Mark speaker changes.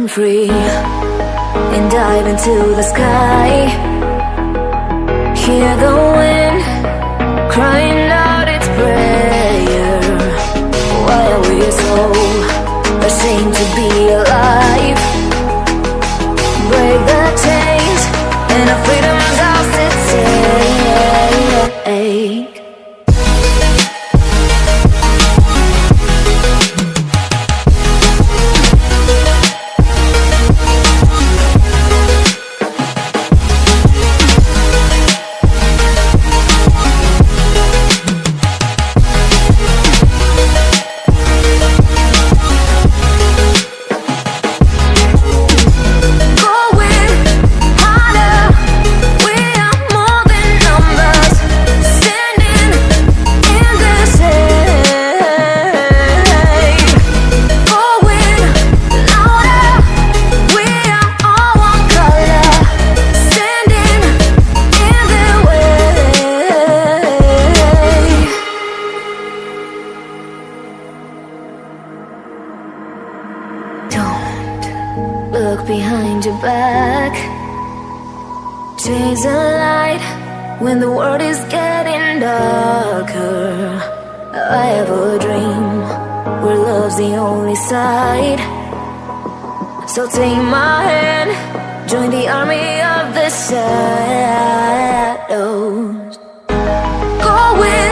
Speaker 1: free and dive into the sky. Hear the wind crying out its prayer. Why are we so ashamed to be alive? Break the chains and our freedom's ours to take. Look behind your back. Chase a light when the world is getting darker. I have a dream where love's the only side. So take my hand, join the army of the shadows. Go with